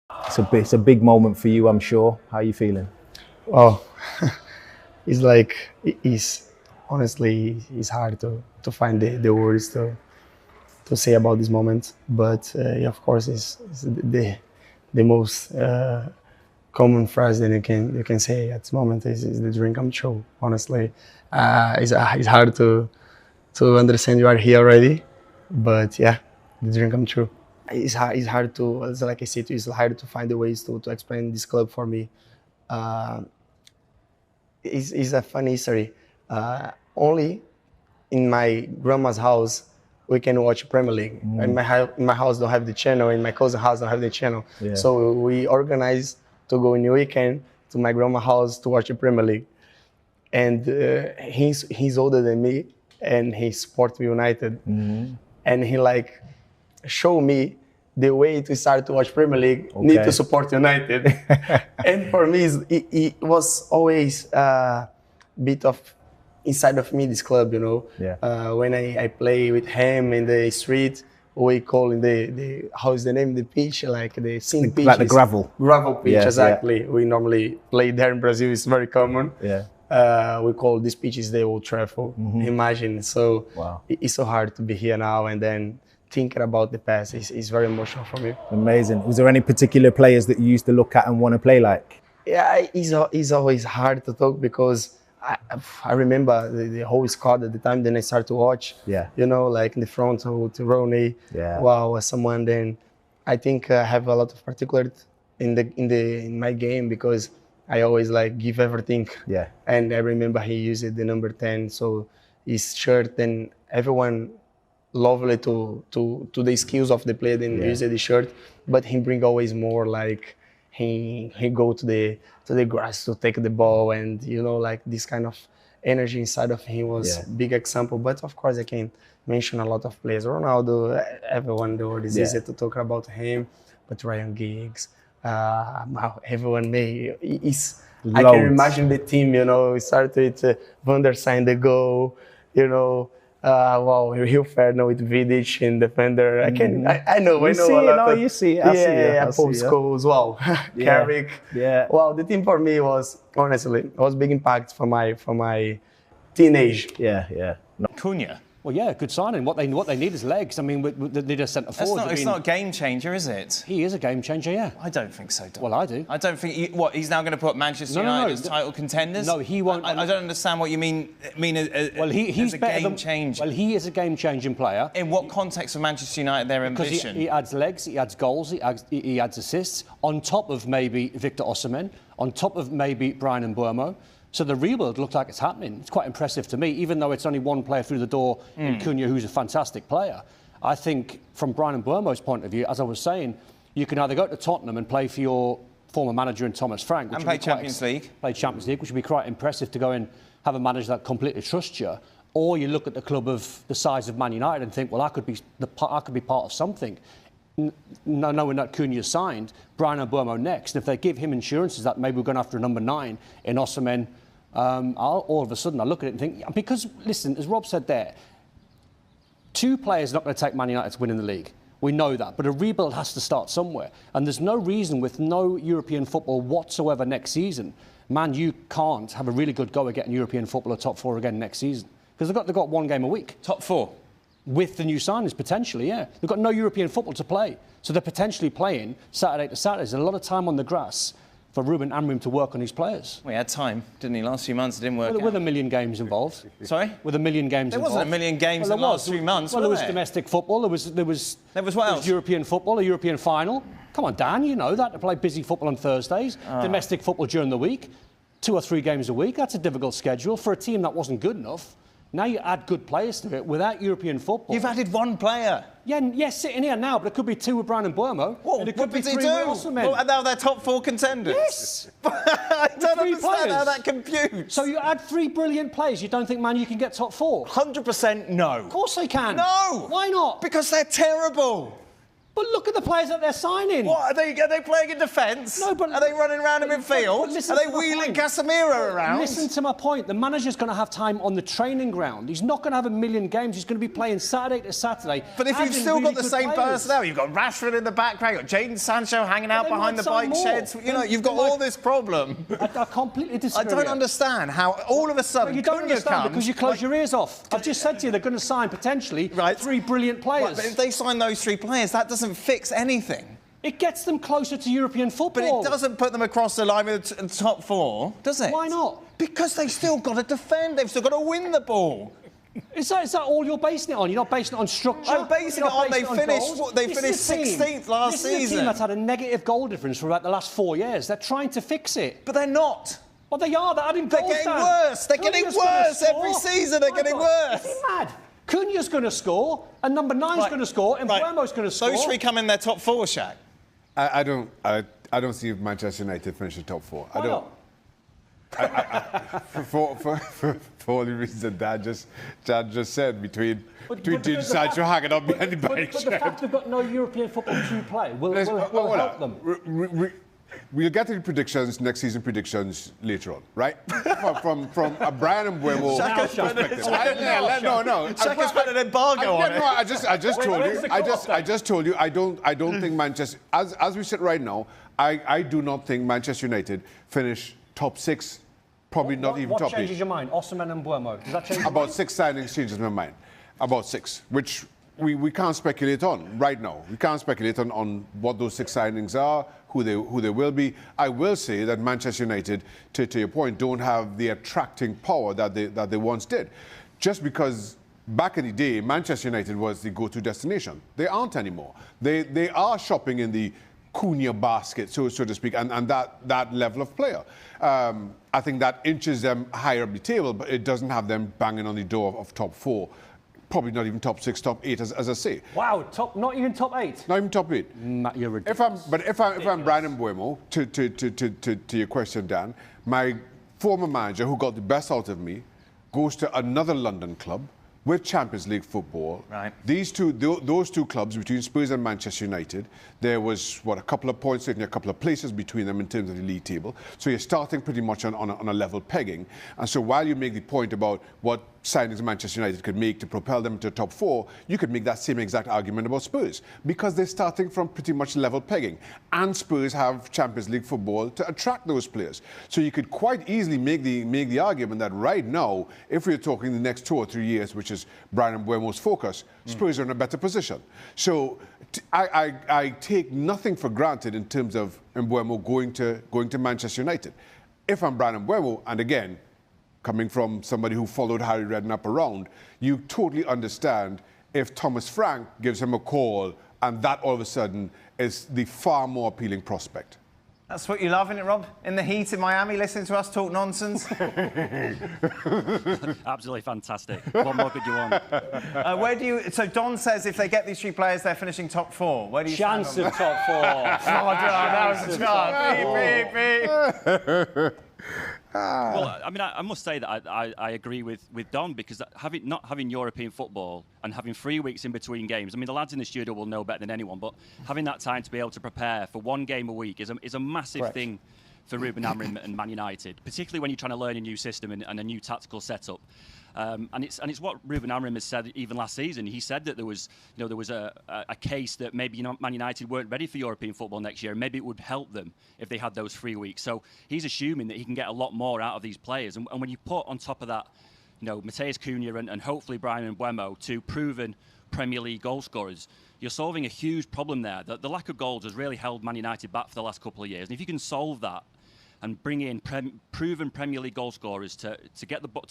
It's a big moment for you, I'm sure. How are you feeling? Well, it's like it's honestly it's hard to find the words to say about this moment. But yeah, of course, it's the most common phrase that you can say at this moment is the dream come true. Honestly, it's hard to understand you are here already, but yeah, the dream come true. It's hard to, it's like I said, it's hard to find the ways to explain this club for me. Uh, it's a funny history. Only in my grandma's house we can watch Premier League. In my house don't have the channel. In my cousin's house don't have the channel. Yeah. So we organized to go in the weekend to my grandma's house to watch the Premier League. And he's older than me, and he supports United. And he like show me the way to start to watch Premier League, need to support United. And for me, it was always a bit of inside of me, this club, you know. Yeah. When I play with him in the street, we call in the how is the name, the pitch, like the sand pitch. Like the gravel. Gravel pitch, Yeah, exactly. yeah. We normally play there in Brazil, it's very common. Yeah. We call this pitch is the Old Trafford. Imagine, so Wow. it's so hard to be here now and then thinking about the past is very emotional for me. Amazing. Was there any particular players that you used to look at and want to play like? Yeah, it's always hard to talk because I remember the whole squad at the time. Then I started to watch. Yeah. You know, like in the front to Ronnie. Yeah. Wow, as someone. Then I think I have a lot of particularity in my game because I always like give everything. Yeah. And I remember he used the number 10, so his shirt and everyone lovely to the skills of the player then use the shirt, but he bring always more like he go to the grass to take the ball, and you know, like this kind of energy inside of him was big example. But of course I can mention a lot of players. Ronaldo, everyone, the word is easy to talk about him, but Ryan Giggs, everyone may is. I can imagine the team, you know, we started with Van der Sar the goal, you know. Wow, Rio Ferdinand with Vidic in defender. I know a lot. You see it. Paul Scholes, wow. Erik. Yeah. Wow, the team for me was, honestly, was big impact for my teenage. Yeah. Cunha. Well, yeah, good signing. What they need is legs. I mean, they need a centre forward. It's not a game changer, is it? He is a game changer, yeah. I don't think so, Dom. Well, I do. I don't think... he's now going to put Manchester United as title contenders? No, he won't. I don't understand what you mean he's a better game changer. Well, he is a game-changing player. In what context for Manchester United, their ambition? Because he adds legs, he adds goals, he adds assists, on top of maybe Victor Osimhen, on top of maybe Brian Mbeumo. So the rebuild looks like it's happening. It's quite impressive to me, even though it's only one player through the door in Cunha, who's a fantastic player. I think from Brian Mbeumo's point of view, as I was saying, you can either go to Tottenham and play for your former manager in Thomas Frank, and play Champions League. Play Champions League, which would be quite impressive to go and have a manager that completely trusts you. Or you look at the club of the size of Man United and think, well, I could be part of something. Knowing that Cunha's signed, Brian Mbeumo next. And if they give him insurances that maybe we're going after a number 9 in Osimhen, all of a sudden I look at it and think, because, listen, as Rob said there, 2 players are not going to take Man United to win in the league. We know that, but a rebuild has to start somewhere. And there's no reason with no European football whatsoever next season, Man U can't have a really good go at getting European football or top 4 again next season. Because they've got 1 game a week. Top 4? With the new signings, potentially, yeah. They've got no European football to play. So they're potentially playing Saturday to Saturday. There's a lot of time on the grass for Ruben Amorim to work on his players. Well, he had time, didn't he? Last few months it didn't work out. With a million games involved. Sorry? With a million games involved. There wasn't a million games in the last 3 months, Well, there was domestic football. There was what else? European football, a European final. Come on, Dan, you know that. To play busy football on Thursdays. Domestic football during the week. 2 or 3 games a week. That's a difficult schedule for a team that wasn't good enough. Now you add good players to it without European football. You've added 1 player. Yeah, sitting here now, but it could be 2 with Brian Mbeumo. What It could be 3 with Osimhen. Well, now they're top 4 contenders. Yes. I don't understand how that computes. So you add 3 brilliant players. You don't think Man U can get top 4? 100% no. Of course they can. No. Why not? Because they're terrible. But look at the players that they're signing. What, are they playing in defence? No, but... Are they running around in midfield? Are they wheeling Casemiro around? Listen to my point. The manager's going to have time on the training ground. He's not going to have a million games. He's going to be playing Saturday to Saturday. But if you've still got the same personnel, you've got Rashford in the background, you've got Jadon Sancho hanging out behind the bike sheds. You know, you've got all this problem. I completely disagree. I don't understand how all of a sudden you don't understand comes, because you close your ears off. I've just said to you they're going to sign potentially 3 brilliant players. Right, but if they sign those 3 players, that doesn't fix anything. It gets them closer to European football. But it doesn't put them across the line with the top 4, does it? Why not? Because they've still got to defend. They've still got to win the ball. Is that all you're basing it on? You're not basing it on structure? I'm basing it on they finished 16th last this season. This is a team that's had a negative goal difference for about the last 4 years. They're trying to fix it. But they're not. Well, they are. They're adding goals. They're getting worse. They're getting worse every season. They're getting worse. Are you mad? Cunha's going to score, and number 9's going to score, and Buemo's going to score. Those 3 come in their top 4, Shaq. I don't see Manchester United finish the top 4. Why not? For all the reasons that Dad just said between Sancho hanging up behind the bike. But the fact they've got no European football to play will help them. We'll get to the predictions, next season predictions later on, right? from a Brian and Buemo perspective. Shaq has put an embargo on it. No, I just told you. I don't think Manchester. As we sit right now, I do not think Manchester United finish top 6. Probably not even top 8. What changes your mind? Osimhen and Buemo. Does that change? About 6 signings changes my mind. About 6, which we can't speculate on right now. We can't speculate on what those 6 signings are, who they will be. I will say that Manchester United, to your point, don't have the attracting power that they once did. Just because back in the day, Manchester United was the go-to destination. They aren't anymore. They are shopping in the Cunha basket, so to speak, and that level of player. I think that inches them higher up the table, but it doesn't have them banging on the door of top 4. Probably not even top 6, top 8, as I say. Wow, not even top 8? Not even top 8. You're ridiculous. If I'm Brian Buemo, to your question, Dan, my former manager, who got the best out of me, goes to another London club with Champions League football. Right. Those 2 clubs, between Spurs and Manchester United, there was, a couple of points, a couple of places between them in terms of the league table. So you're starting pretty much on a level pegging. And so while you make the point about what signings Manchester United could make to propel them to top 4, you could make that same exact argument about Spurs, because they're starting from pretty much level pegging. And Spurs have Champions League football to attract those players. So you could quite easily make the argument that right now, if we're talking the next 2 or 3 years, which is Brian Buemo's focus, Spurs are in a better position. So I take nothing for granted in terms of Buemo going to Manchester United. If I'm Brian Buemo, and again, coming from somebody who followed Harry Redknapp around, you totally understand if Thomas Frank gives him a call and that all of a sudden is the far more appealing prospect. That's what you love, isn't it, Rob? In the heat in Miami, listening to us talk nonsense. Absolutely fantastic. What more could you want? So Don says if they get these 3 players, they're finishing top 4. Where do you stand Chance on of top 4. that was a chance. Beep. Well, I mean, I must say that I agree with Don, because not having European football and having 3 weeks in between games, I mean, the lads in the studio will know better than anyone, but having that time to be able to prepare for 1 game a week is a massive thing for Ruben Amorim and Man United, particularly when you're trying to learn a new system and a new tactical setup. And it's what Ruben Amorim has said even last season. He said that there was a case that maybe Man United weren't ready for European football next year, and maybe it would help them if they had those 3 weeks. So he's assuming that he can get a lot more out of these players. And when you put on top of that, Matheus Cunha and hopefully Brian Buemo, 2 proven Premier League goal scorers, you're solving a huge problem there. The lack of goals has really held Man United back for the last couple of years. And if you can solve that and bring in proven Premier League goal scorers to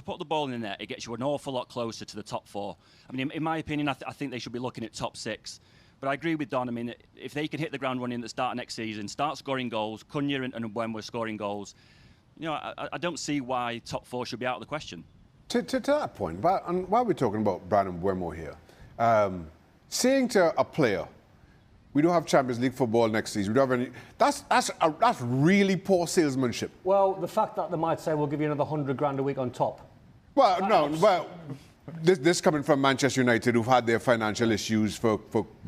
put the ball in there, it gets you an awful lot closer to the top 4. I mean, in my opinion, I think they should be looking at top 6. But I agree with Don. I mean, if they can hit the ground running at the start of next season, start scoring goals, Cunha and Buemo scoring goals, I don't see why top 4 should be out of the question. To that point, while we're talking about Brian Buemo here, saying to a player, we don't have Champions League football next season. We don't have any. That's really poor salesmanship. Well, the fact that they might say we'll give you another 100 grand a week on top. Well, this coming from Manchester United, who've had their financial issues for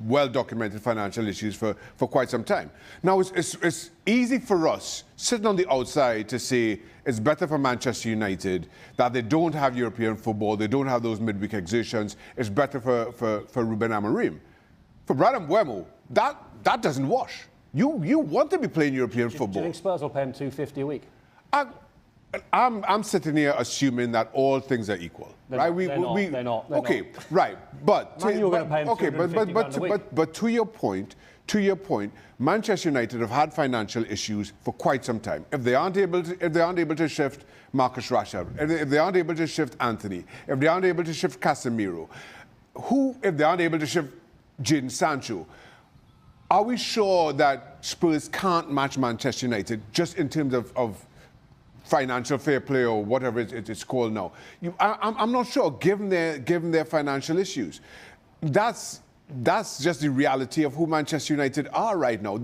well-documented financial issues for quite some time. Now, it's easy for us, sitting on the outside, to say it's better for Manchester United that they don't have European football, they don't have those midweek exertions. It's better for Ruben Amorim. For Brad Mbeumo, that doesn't wash. You want to be playing European football. Do you think Spurs will pay him $250 a week? I'm sitting here assuming that all things are equal, right? They're not. Okay, right, but Man, you're going to pay him $250 a week. But to your point, Manchester United have had financial issues for quite some time. If they aren't able to shift Marcus Rashford, if they aren't able to shift Anthony, if they aren't able to shift Casemiro, if they aren't able to shift Jadon Sancho, are we sure that Spurs can't match Manchester United just in terms of financial fair play or whatever it's called now? I'm not sure, given their financial issues. That's just the reality of who Manchester United are right now.